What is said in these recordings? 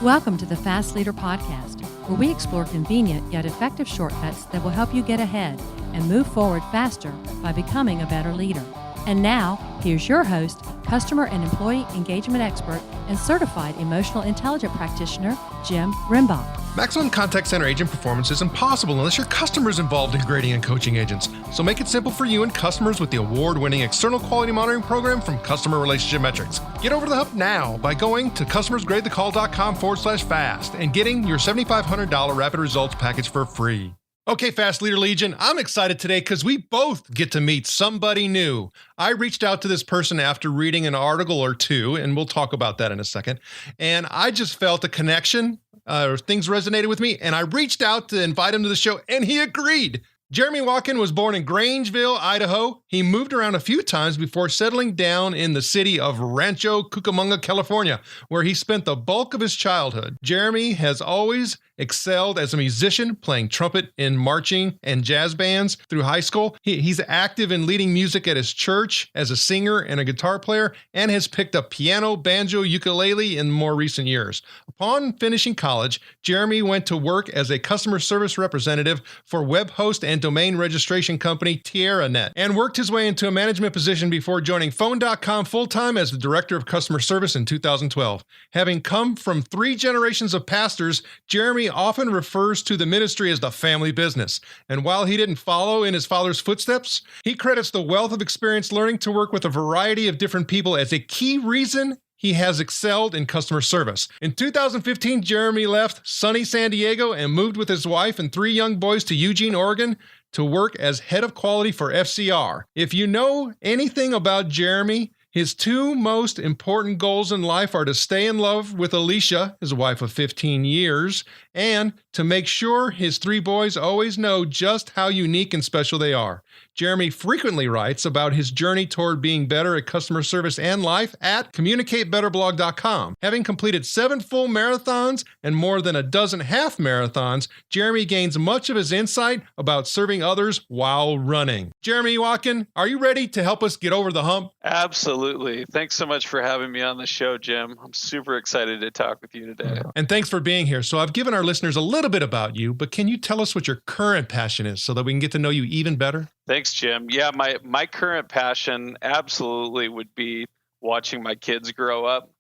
Welcome to the Fast Leader Podcast, where we explore convenient yet effective shortcuts that will help you get ahead and move forward faster by becoming a better leader. And now, here's your host, customer and employee engagement expert, and certified emotional intelligence practitioner, Jim Rimbach. Maximum contact center agent performance is impossible unless your customer's involved in grading and coaching agents. So make it simple for you and customers with the award-winning external quality monitoring program from Customer Relationship Metrics. Get over the hump now by going to customersgradethecall.com/fast and getting your $7,500 rapid results package for free. Okay, Fast Leader Legion, I'm excited today because we both get to meet somebody new. I reached out to this person after reading an article or two, and we'll talk about that in a second. And I just felt a connection, things resonated with me, and I reached out to invite him to the show, and he agreed. Jeremy Watkin was born in Grangeville, Idaho. He moved around a few times before settling down in the city of Rancho Cucamonga, California, where he spent the bulk of his childhood. Jeremy has always excelled as a musician, playing trumpet in marching and jazz bands through high school. He's active in leading music at his church as a singer and a guitar player, and has picked up piano, banjo, ukulele in more recent years. Upon finishing college, Jeremy went to work as a customer service representative for web host and domain registration company TierraNet, and worked his way into a management position before joining Phone.com full-time as the director of customer service in 2012. Having come from 3 generations of pastors, Jeremy often refers to the ministry as the family business. And while he didn't follow in his father's footsteps, he credits the wealth of experience learning to work with a variety of different people as a key reason he has excelled in customer service. In 2015, Jeremy left sunny San Diego and moved with his wife and 3 young boys to Eugene, Oregon, to work as head of quality for FCR. If you know anything about Jeremy, his 2 most important goals in life are to stay in love with Alicia, his wife of 15 years, and to make sure his 3 boys always know just how unique and special they are. Jeremy frequently writes about his journey toward being better at customer service and life at communicatebetterblog.com. Having completed 7 full marathons and more than a dozen half marathons, Jeremy gains much of his insight about serving others while running. Jeremy Watkin, are you ready to help us get over the hump? Absolutely. Thanks so much for having me on the show, Jim. I'm super excited to talk with you today. And thanks for being here. So I've given our listeners a little bit about you, but can you tell us what your current passion is so that we can get to know you even better? Thanks, Jim. Yeah, my current passion absolutely would be watching my kids grow up.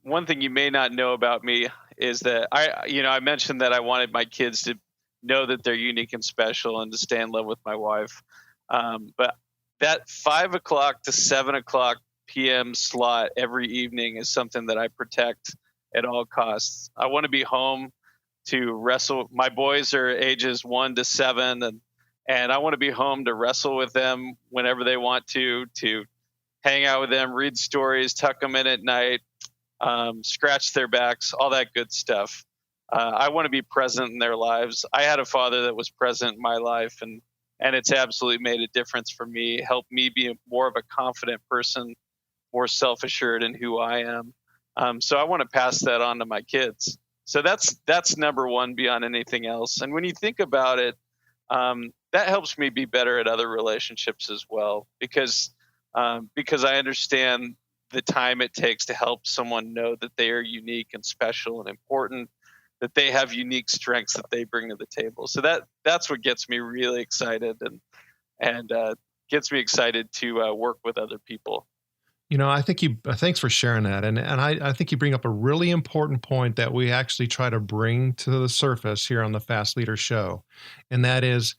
One thing you may not know about me is that I mentioned that I wanted my kids to know that they're unique and special and to stay in love with my wife. But that 5 o'clock to 7 o'clock p.m. slot every evening is something that I protect at all costs. I want to be home to wrestle. My boys are ages 1 to 7, and I want to be home to wrestle with them whenever they want to hang out with them, read stories, tuck them in at night, scratch their backs, all that good stuff. I want to be present in their lives. I had a father that was present in my life, and it's absolutely made a difference for me, helped me be more of a confident person, more self-assured in who I am. So I want to pass that on to my kids. So that's number one beyond anything else. And when you think about it, that helps me be better at other relationships as well, because I understand the time it takes to help someone know that they are unique and special and important, that they have unique strengths that they bring to the table. So that's what gets me really excited and gets me excited to work with other people. You know, thanks for sharing that. And I think you bring up a really important point that we actually try to bring to the surface here on the Fast Leader Show. And that is,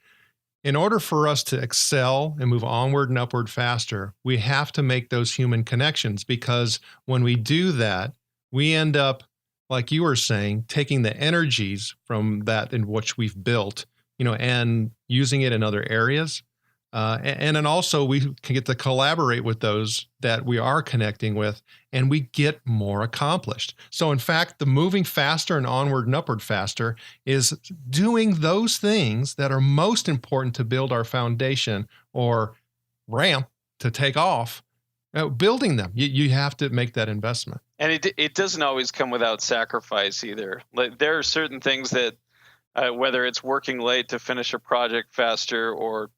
in order for us to excel and move onward and upward faster, we have to make those human connections, because when we do that, we end up, like you were saying, taking the energies from that in which we've built, and using it in other areas. And then also we can get to collaborate with those that we are connecting with, and we get more accomplished. So in fact, the moving faster and onward and upward faster is doing those things that are most important to build our foundation or ramp to take off. Building them, you have to make that investment. And it doesn't always come without sacrifice either. Like, there are certain things that, whether it's working late to finish a project faster, or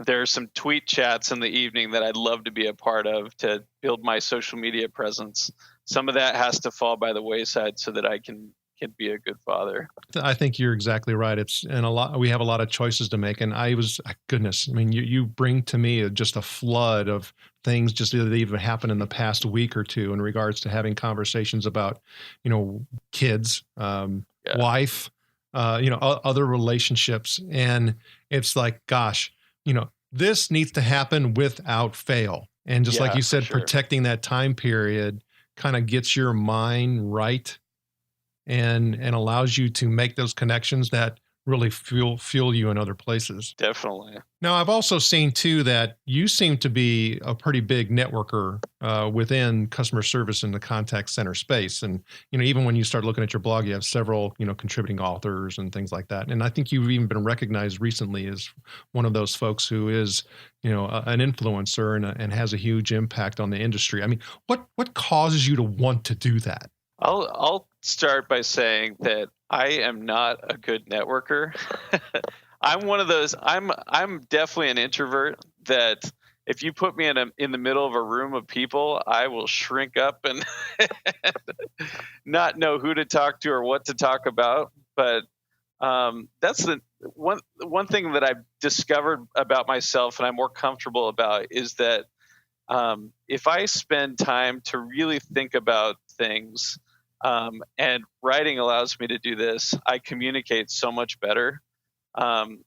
there are some tweet chats in the evening that I'd love to be a part of to build my social media presence. some of that has to fall by the wayside so that I can be a good father. I think you're exactly right. We have a lot of choices to make. And goodness, I mean, you bring to me just a flood of things just that even happened in the past week or two in regards to having conversations about, kids, wife, other relationships. And it's like, gosh, this needs to happen without fail. And just like you said, protecting that time period kind of gets your mind right and allows you to make those connections that really fuel you in other places. Definitely. Now, I've also seen too that you seem to be a pretty big networker within customer service in the contact center space. And, even when you start looking at your blog, you have several, contributing authors and things like that. And I think you've even been recognized recently as one of those folks who is, an influencer and has a huge impact on the industry. I mean, what causes you to want to do that? I'll start by saying that I am not a good networker. I'm one of those. I'm definitely an introvert. That if you put me in the middle of a room of people, I will shrink up and not know who to talk to or what to talk about. But that's the one thing that I've discovered about myself, and I'm more comfortable about, is that if I spend time to really think about things. And writing allows me to do this. I communicate so much better.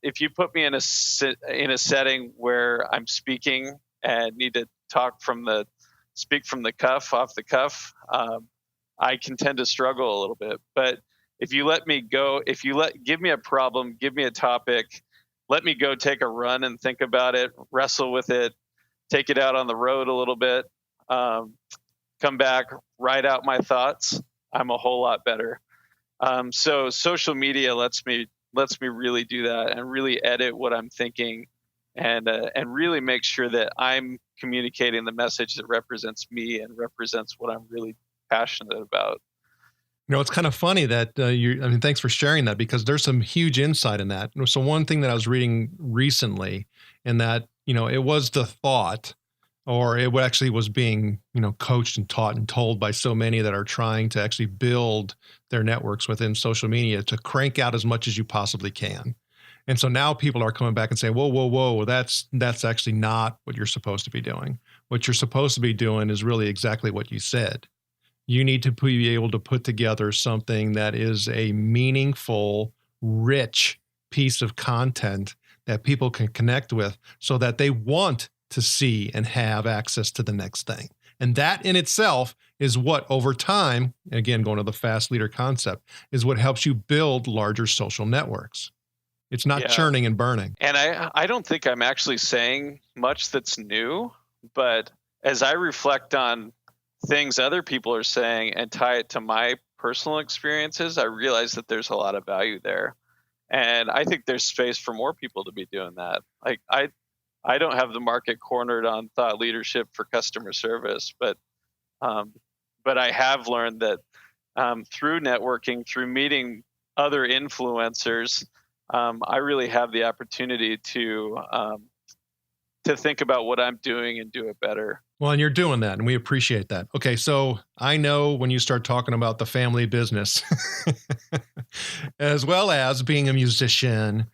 If you put me in a setting where I'm speaking and need to speak from the cuff, off the cuff, I can tend to struggle a little bit. But if you let me go, give me a problem, give me a topic, let me go take a run and think about it, wrestle with it, take it out on the road a little bit, come back, write out my thoughts, I'm a whole lot better. So social media lets me really do that and really edit what I'm thinking and really make sure that I'm communicating the message that represents me and represents what I'm really passionate about. It's kind of funny that thanks for sharing that, because there's some huge insight in that. So one thing that I was reading recently, and that, it was the thought, or it actually was being, coached and taught and told by so many that are trying to actually build their networks within social media to crank out as much as you possibly can. And so now people are coming back and saying, whoa, that's actually not what you're supposed to be doing. What you're supposed to be doing is really exactly what you said. You need to be able to put together something that is a meaningful, rich piece of content that people can connect with so that they want to see and have access to the next thing. And that in itself is what, over time, again, going to the fast leader concept, is what helps you build larger social networks. It's not churning and burning. And I don't think I'm actually saying much that's new, but as I reflect on things other people are saying and tie it to my personal experiences, I realize that there's a lot of value there. And I think there's space for more people to be doing that. Like I don't have the market cornered on thought leadership for customer service, but I have learned that through networking, through meeting other influencers, I really have the opportunity to think about what I'm doing and do it better. Well, and you're doing that, and we appreciate that. Okay, so I know when you start talking about the family business, as well as being a musician,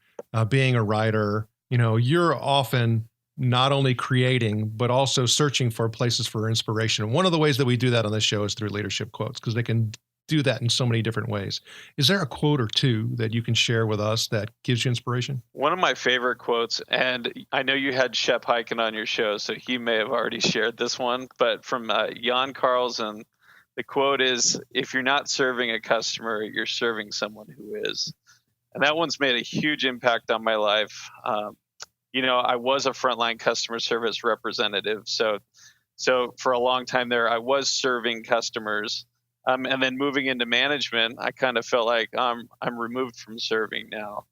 being a writer, you're often not only creating, but also searching for places for inspiration. One of the ways that we do that on this show is through leadership quotes, because they can do that in so many different ways. Is there a quote or two that you can share with us that gives you inspiration? One of my favorite quotes, and I know you had Shep Hyken on your show, so he may have already shared this one, but from Jan Carlson, the quote is, "If you're not serving a customer, you're serving someone who is." And that one's made a huge impact on my life. I was a frontline customer service representative. So for a long time there, I was serving customers. And then moving into management, I kind of felt like I'm removed from serving now.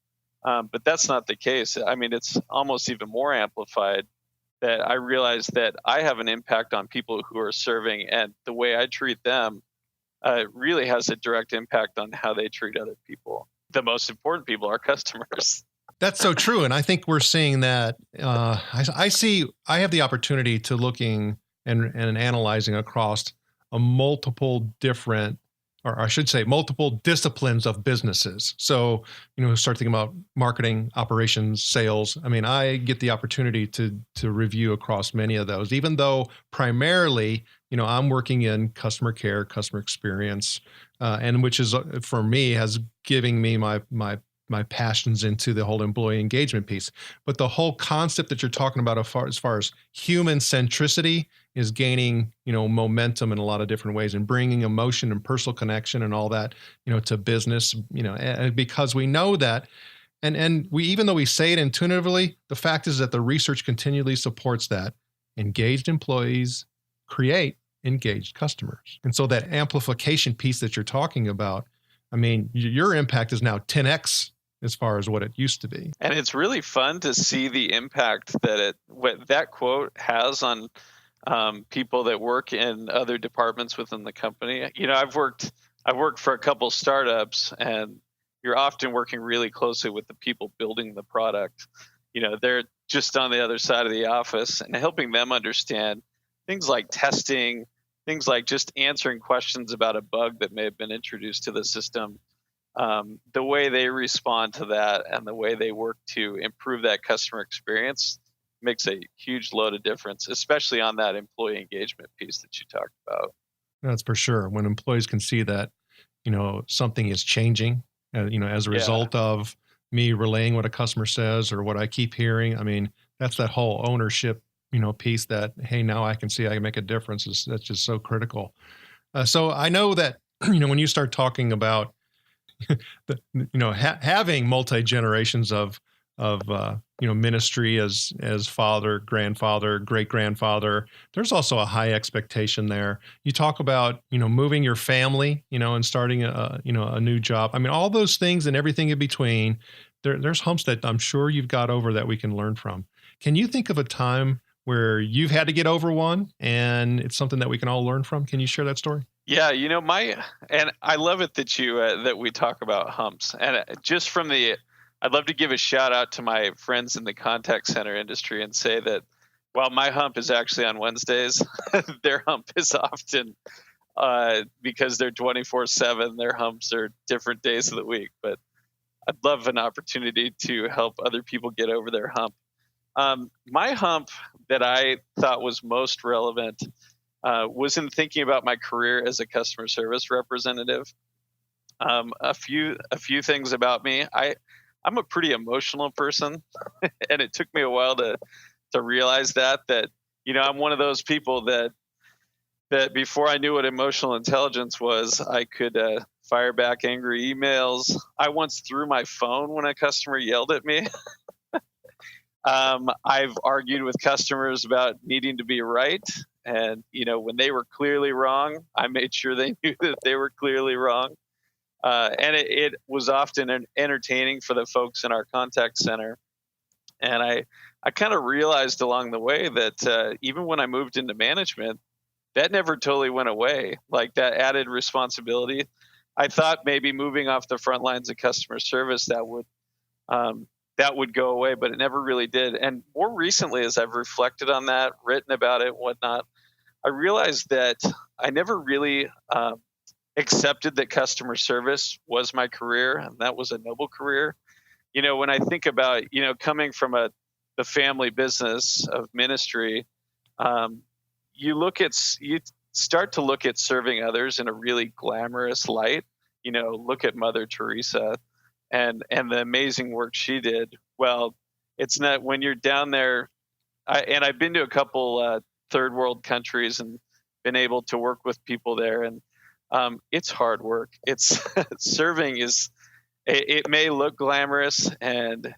But that's not the case. I mean, it's almost even more amplified that I realize that I have an impact on people who are serving, and the way I treat them really has a direct impact on how they treat other people. The most important people are customers. That's so true. And I think we're seeing that. I have the opportunity to looking and analyzing across a multiple different, or I should say multiple disciplines of businesses. So, start thinking about marketing, operations, sales. I mean, I get the opportunity to review across many of those, even though primarily, I'm working in customer care, customer experience, and which is for me has giving me my passions into the whole employee engagement piece. But the whole concept that you're talking about as far as human centricity is gaining, momentum in a lot of different ways and bringing emotion and personal connection and all that, to business, and because we know that, and we, even though we say it intuitively, the fact is that the research continually supports that engaged employees create engaged customers. And so that amplification piece that you're talking about, I mean, your impact is now 10x as far as what it used to be. And it's really fun to see the impact that what that quote has on people that work in other departments within the company. I've worked for a couple startups, and you're often working really closely with the people building the product. They're just on the other side of the office, and helping them understand things like testing, things like just answering questions about a bug that may have been introduced to the system. The way they respond to that and the way they work to improve that customer experience makes a huge load of difference, especially on that employee engagement piece that you talked about. That's for sure. When employees can see that, something is changing, as a result of me relaying what a customer says or what I keep hearing. I mean, that's that whole ownership, piece that, hey, now I can see I can make a difference. That's just so critical. So I know that, when you start talking about having multi-generations of ministry as father, grandfather, great grandfather, there's also a high expectation there. You talk about moving your family, and starting a new job. I mean, all those things and everything in between. There's humps that I'm sure you've got over that we can learn from. Can you think of a time where you've had to get over one and it's something that we can all learn from? Can you share that story? Yeah, and I love it that that we talk about humps. And I'd love to give a shout out to my friends in the contact center industry and say that while my hump is actually on Wednesdays, their hump is often, because they're 24/7, their humps are different days of the week. But I'd love an opportunity to help other people get over their hump. My hump that I thought was most relevant was in thinking about my career as a customer service representative. A few things about me. I'm a pretty emotional person, and it took me a while to realize that I'm one of those people that before I knew what emotional intelligence was, I could fire back angry emails. I once threw my phone when a customer yelled at me. I've argued with customers about needing to be right. And, when they were clearly wrong, I made sure they knew that they were clearly wrong. And it was often entertaining for the folks in our contact center. And I kind of realized along the way that even when I moved into management, that never totally went away. Like that added responsibility. I thought maybe moving off the front lines of customer service that would go away, but it never really did. And more recently, as I've reflected on that, written about it, whatnot, I realized that I never really accepted that customer service was my career, and that was a noble career. When I think about, coming from the family business of ministry, you start to look at serving others in a really glamorous light. Look at Mother Teresa and the amazing work she did. Well, it's not when you're down there. I've been to a couple third world countries and been able to work with people there, and it's hard work. It's serving it may look glamorous, and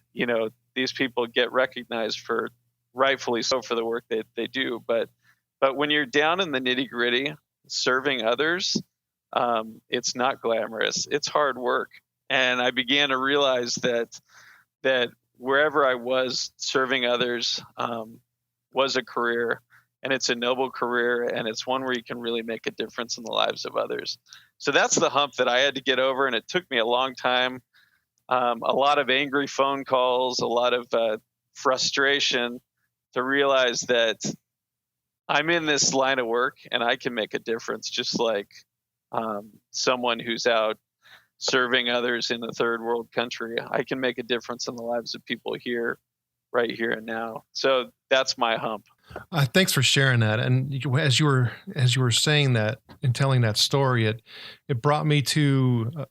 these people get recognized for, rightfully so, for the work that they do. But when you're down in the nitty gritty, serving others, it's not glamorous. It's hard work. And I began to realize that wherever I was, serving others was a career, and it's a noble career, and it's one where you can really make a difference in the lives of others. So that's the hump that I had to get over, and it took me a long time, a lot of angry phone calls, a lot of frustration to realize that I'm in this line of work and I can make a difference, just like someone who's out serving others in a third world country. I can make a difference in the lives of people here, right here and now. So that's my hump. Thanks for sharing that. And as you were saying that and telling that story, it brought me to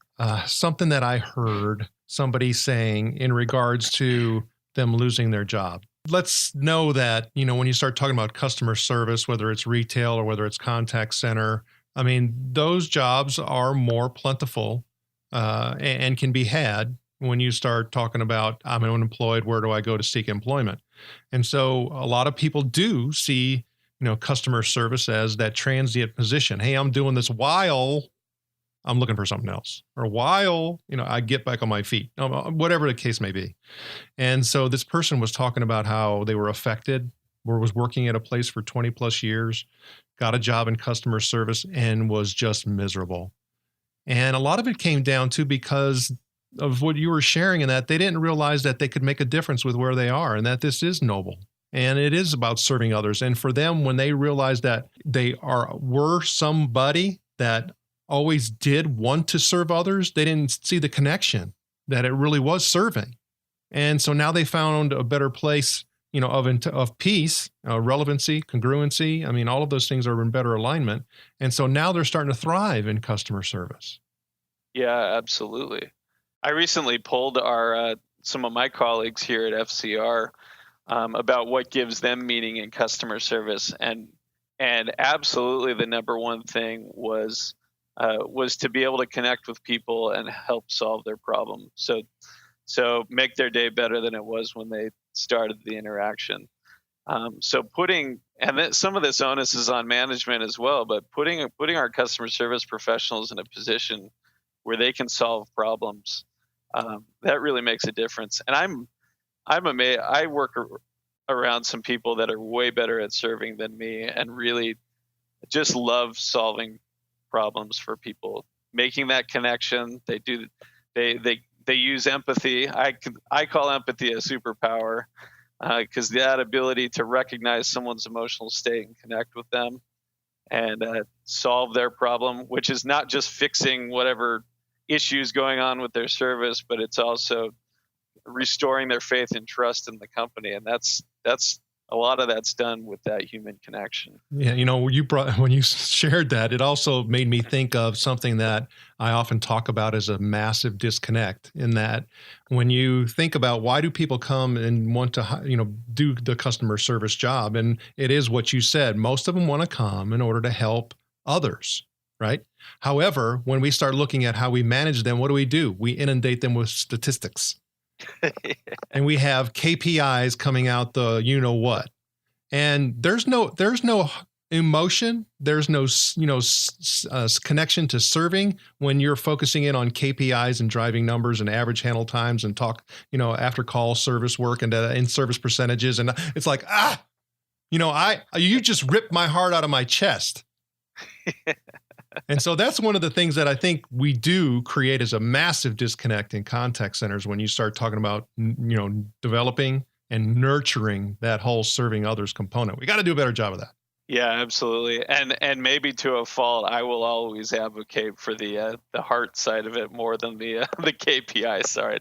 something that I heard somebody saying in regards to them losing their job. Let's know that, when you start talking about customer service, whether it's retail or whether it's contact center, I mean, those jobs are more plentiful and can be had when you start talking about, I'm unemployed, where do I go to seek employment? And so a lot of people do see, customer service as that transient position. Hey, I'm doing this while I'm looking for something else, or while, I get back on my feet, whatever the case may be. And so this person was talking about how they were affected, or was working at a place for 20 plus years, got a job in customer service and was just miserable. And a lot of it came down to because of what you were sharing, in that they didn't realize that they could make a difference with where they are, and that this is noble and it is about serving others. And for them, when they realized that they were somebody that always did want to serve others, they didn't see the connection that it really was serving. And so now they found a better place, of peace, relevancy, congruency. I mean, all of those things are in better alignment. And so now they're starting to thrive in customer service. Yeah, absolutely. I recently polled some of my colleagues here at FCR about what gives them meaning in customer service, and absolutely the number one thing was to be able to connect with people and help solve their problem. So make their day better than it was when they started the interaction. So some of this onus is on management as well, but putting our customer service professionals in a position where they can solve problems, that really makes a difference. And I'm amazed. I work around some people that are way better at serving than me, and really just love solving problems for people, making that connection. They use empathy. I call empathy a superpower, because that ability to recognize someone's emotional state and connect with them and solve their problem, which is not just fixing whatever issues going on with their service, but it's also restoring their faith and trust in the company. And that's a lot of that's done with that human connection. Yeah, when you shared that, it also made me think of something that I often talk about as a massive disconnect, in that when you think about why do people come and want to, do the customer service job, and it is what you said, most of them want to come in order to help others, right? However, when we start looking at how we manage them, what do? We inundate them with statistics. And we have KPIs coming out the what, and there's no emotion, there's no connection to serving when you're focusing in on KPIs and driving numbers and average handle times and talk after call service work and in service percentages, and it's like you just ripped my heart out of my chest. And so that's one of the things that I think we do create as a massive disconnect in contact centers when you start talking about, developing and nurturing that whole serving others component. We got to do a better job of that. Yeah, absolutely. And maybe to a fault, I will always advocate for the heart side of it more than the KPI side.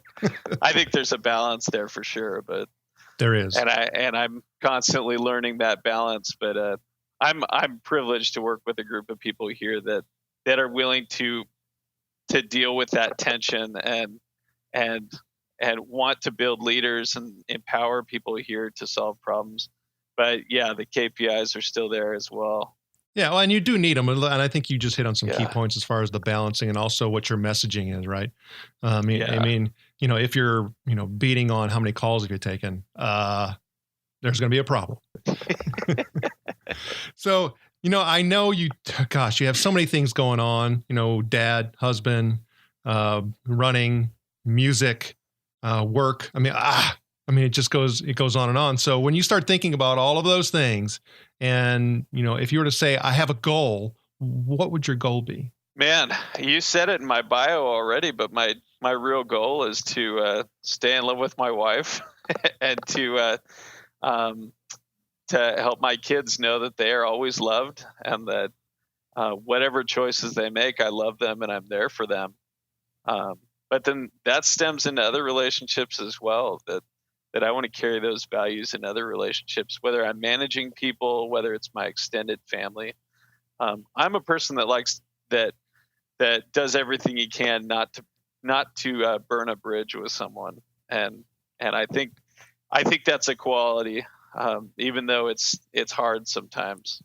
I think there's a balance there for sure, but there is. And I'm constantly learning that balance, but I'm privileged to work with a group of people here that are willing to deal with that tension and want to build leaders and empower people here to solve problems. But yeah, the KPIs are still there as well. Yeah, well, and you do need them, and I think you just hit on some key points as far as the balancing and also what your messaging is, right? I mean, if you're beating on how many calls have you taken, there's going to be a problem. So, I know you have so many things going on, dad, husband, running, music, work. It just goes on and on. So when you start thinking about all of those things and, if you were to say, I have a goal, what would your goal be? Man, you said it in my bio already, but my real goal is to stay in love with my wife and to to help my kids know that they are always loved, and that whatever choices they make, I love them and I'm there for them. But then that stems into other relationships as well, that I want to carry those values in other relationships, whether I'm managing people, whether it's my extended family. I'm a person that likes that does everything he can not to burn a bridge with someone, and I think that's a quality, even though it's hard sometimes.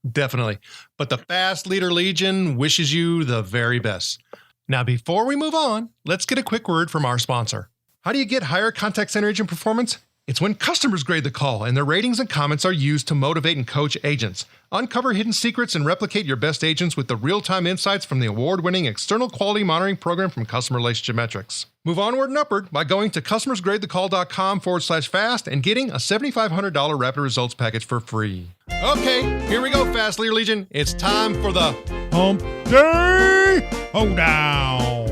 Definitely. But the Fast Leader Legion wishes you the very best. Now, before we move on, let's get a quick word from our sponsor. How do you get higher contact center agent performance? It's when customers grade the call and their ratings and comments are used to motivate and coach agents. Uncover hidden secrets and replicate your best agents with the real-time insights from the award-winning external quality monitoring program from Customer Relationship Metrics. Move onward and upward by going to customersgradethecall.com/fast and getting a $7,500 rapid results package for free. Okay, here we go, Fast Leader Legion. It's time for the Hump Day Hoedown.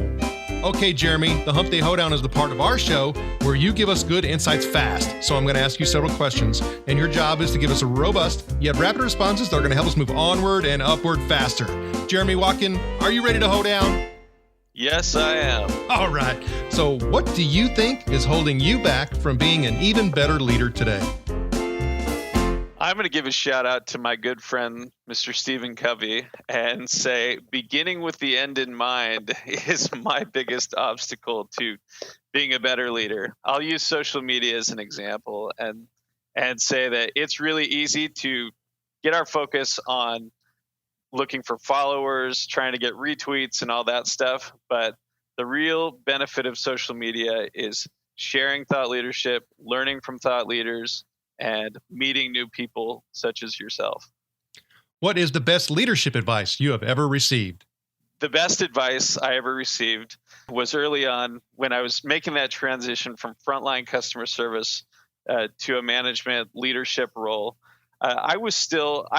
Okay, Jeremy, the Hump Day Hoedown is the part of our show where you give us good insights fast. So I'm going to ask you several questions, and your job is to give us a robust yet rapid responses that are going to help us move onward and upward faster. Jeremy Watkin, are you ready to hoe down? Yes, I am. All right. So what do you think is holding you back from being an even better leader today? I'm going to give a shout out to my good friend, Mr. Stephen Covey, and say beginning with the end in mind is my biggest obstacle to being a better leader. I'll use social media as an example and say that it's really easy to get our focus on looking for followers, trying to get retweets and all that stuff. But the real benefit of social media is sharing thought leadership, learning from thought leaders, and meeting new people such as yourself. What is the best leadership advice you have ever received? The best advice I ever received was early on when I was making that transition from frontline customer service to a management leadership role. I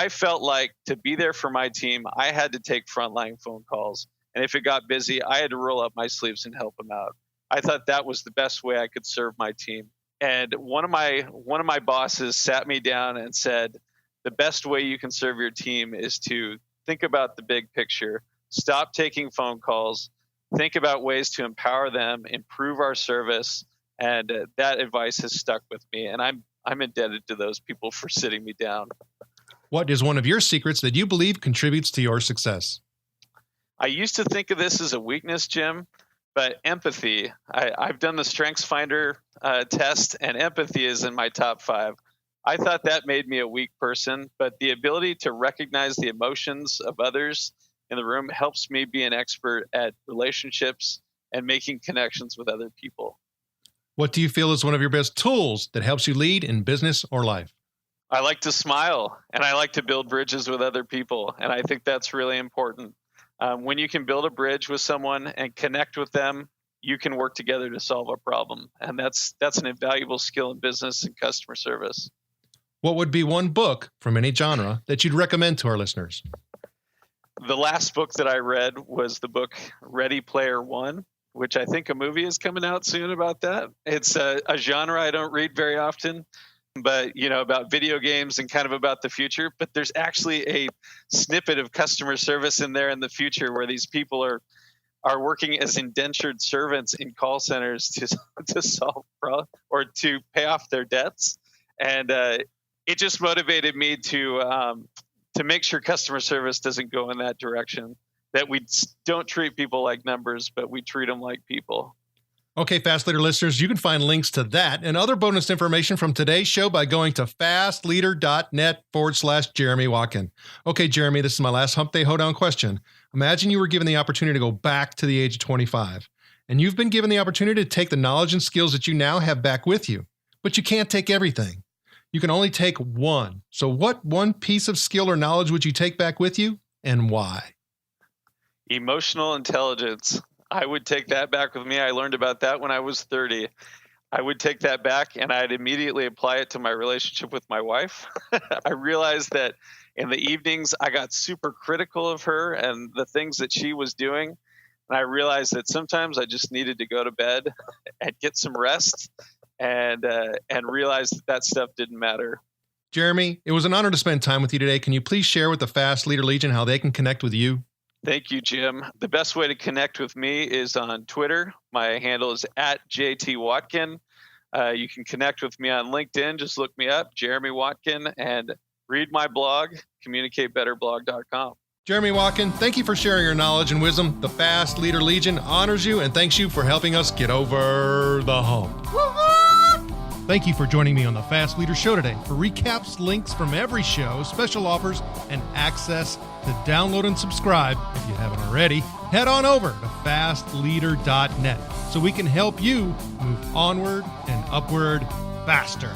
felt like to be there for my team, I had to take frontline phone calls. And if it got busy, I had to roll up my sleeves and help them out. I thought that was the best way I could serve my team. And one of my bosses sat me down and said, the best way you can serve your team is to think about the big picture, stop taking phone calls, think about ways to empower them, improve our service. And that advice has stuck with me. And I'm indebted to those people for sitting me down. What is one of your secrets that you believe contributes to your success? I used to think of this as a weakness, Jim. But empathy, I've done the StrengthsFinder test, and empathy is in my top 5. I thought that made me a weak person, but the ability to recognize the emotions of others in the room helps me be an expert at relationships and making connections with other people. What do you feel is one of your best tools that helps you lead in business or life? I like to smile, and I like to build bridges with other people, and I think that's really important. When you can build a bridge with someone and connect with them, you can work together to solve a problem. And that's an invaluable skill in business and customer service. What would be one book from any genre that you'd recommend to our listeners? The last book that I read was the book Ready Player One, which I think a movie is coming out soon about that. It's a genre I don't read very often, but about video games and kind of about the future. But there's actually a snippet of customer service in there in the future where these people are working as indentured servants in call centers to solve problems or to pay off their debts. And it just motivated me to make sure customer service doesn't go in that direction, that we don't treat people like numbers, but we treat them like people. Okay, Fast Leader listeners, you can find links to that and other bonus information from today's show by going to fastleader.net/Jeremy Watkin. Okay, Jeremy, this is my last Hump Day Hoedown question. Imagine you were given the opportunity to go back to the age of 25, and you've been given the opportunity to take the knowledge and skills that you now have back with you, but you can't take everything. You can only take one. So what one piece of skill or knowledge would you take back with you, and why? Emotional intelligence. I would take that back with me. I learned about that when I was 30. I would take that back and I'd immediately apply it to my relationship with my wife. I realized that in the evenings, I got super critical of her and the things that she was doing. And I realized that sometimes I just needed to go to bed and get some rest and realize that stuff didn't matter. Jeremy, it was an honor to spend time with you today. Can you please share with the Fast Leader Legion how they can connect with you? Thank you, Jim. The best way to connect with me is on Twitter. My handle is @JTWatkin. You can connect with me on LinkedIn. Just look me up, Jeremy Watkin, and read my blog, communicatebetterblog.com. Jeremy Watkin, thank you for sharing your knowledge and wisdom. The Fast Leader Legion honors you and thanks you for helping us get over the hump. Thank you for joining me on the Fast Leader Show today. For recaps, links from every show, special offers, and access to download and subscribe, if you haven't already, head on over to fastleader.net so we can help you move onward and upward faster.